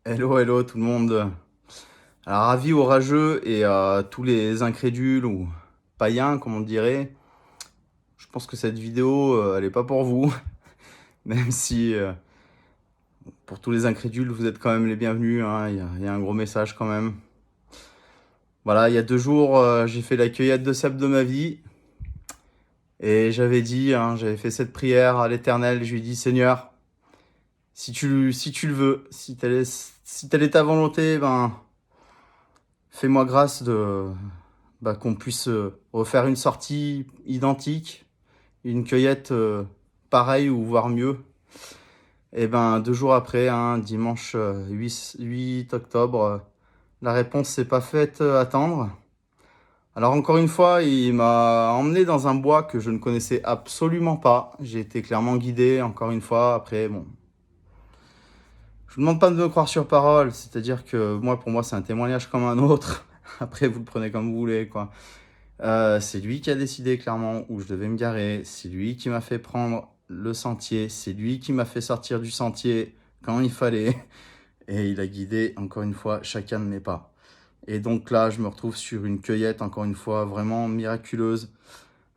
Hello, hello tout le monde. Alors, avis aux rageux et à tous les incrédules ou païens, comme on dirait. Je pense que cette vidéo, elle est pas pour vous, même si pour tous les incrédules, vous êtes quand même les bienvenus, hein. Il y a un gros message quand même. Voilà, il y a 2 jours, j'ai fait la cueillette de cèpes de ma vie. Et j'avais dit, hein, j'avais fait cette prière à l'Éternel. Je lui ai dit, Seigneur, si tu le veux, si telle est ta volonté, ben, fais-moi grâce qu'on puisse refaire une sortie identique, une cueillette pareille ou voire mieux. Et ben 2 jours après, hein, dimanche 8 octobre, la réponse s'est pas faite attendre. Alors encore une fois, il m'a emmené dans un bois que je ne connaissais absolument pas. J'ai été clairement guidé, encore une fois. Après, bon, je vous demande pas de me croire sur parole, c'est-à-dire que pour moi, c'est un témoignage comme un autre. Après, vous le prenez comme vous voulez, quoi. C'est lui qui a décidé clairement où je devais me garer. C'est lui qui m'a fait prendre le sentier. C'est lui qui m'a fait sortir du sentier quand il fallait. Et il a guidé, encore une fois, chacun de mes pas. Et donc là, je me retrouve sur une cueillette, encore une fois, vraiment miraculeuse.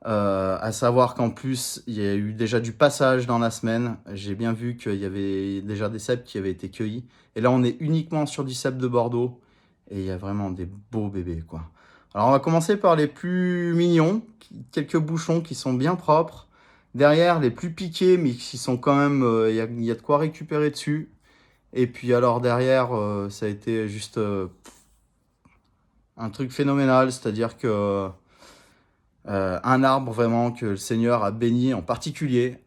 À savoir qu'en plus, il y a eu déjà du passage dans la semaine. J'ai bien vu qu'il y avait déjà des cèpes qui avaient été cueillis. Et là, on est uniquement sur du cèpe de Bordeaux. Et il y a vraiment des beaux bébés, quoi. Alors, on va commencer par les plus mignons. Quelques bouchons qui sont bien propres. Derrière, les plus piqués, mais qui sont quand même... Il y a de quoi récupérer dessus. Et puis alors derrière, ça a été juste un truc phénoménal. C'est-à-dire que un arbre vraiment que le Seigneur a béni en particulier.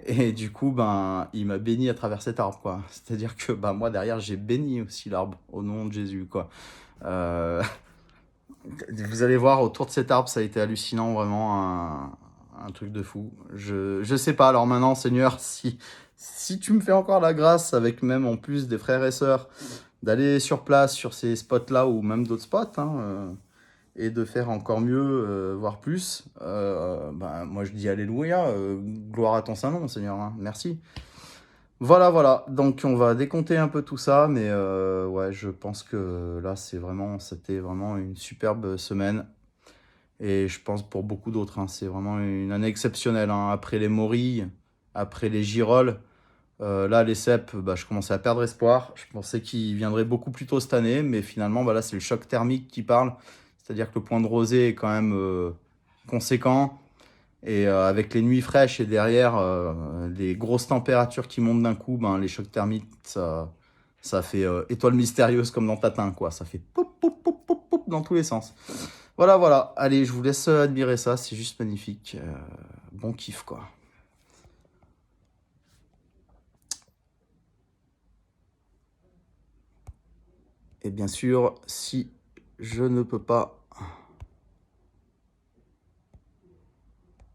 Et du coup, ben, il m'a béni à travers cet arbre, quoi. C'est-à-dire que ben, moi, derrière, j'ai béni aussi l'arbre au nom de Jésus, quoi. Euh, vous allez voir, autour de cet arbre, ça a été hallucinant, vraiment un truc de fou. Je sais pas, alors maintenant, Seigneur, si tu me fais encore la grâce, avec même en plus des frères et sœurs, d'aller sur place, sur ces spots-là, ou même d'autres spots, hein, et de faire encore mieux, voire plus, ben, moi je dis Alléluia, gloire à ton Saint-Nom, Seigneur, hein, merci. Voilà, voilà, donc on va décompter un peu tout ça, mais ouais, je pense que là, c'était vraiment une superbe semaine. Et je pense pour beaucoup d'autres, hein, c'est vraiment une année exceptionnelle, hein. Après les morilles, après les girolles, là, les cèpes, bah, je commençais à perdre espoir. Je pensais qu'ils viendraient beaucoup plus tôt cette année, mais finalement, bah, là, c'est le choc thermique qui parle. C'est-à-dire que le point de rosée est quand même conséquent. Et avec les nuits fraîches et derrière les grosses températures qui montent d'un coup, ben, les chocs thermiques, ça fait étoile mystérieuse comme dans Tatin, quoi. Ça fait poup, poup, poup, poup, poup dans tous les sens. Voilà, voilà. Allez, je vous laisse admirer ça. C'est juste magnifique. Bon kiff, quoi. Et bien sûr, si je ne peux pas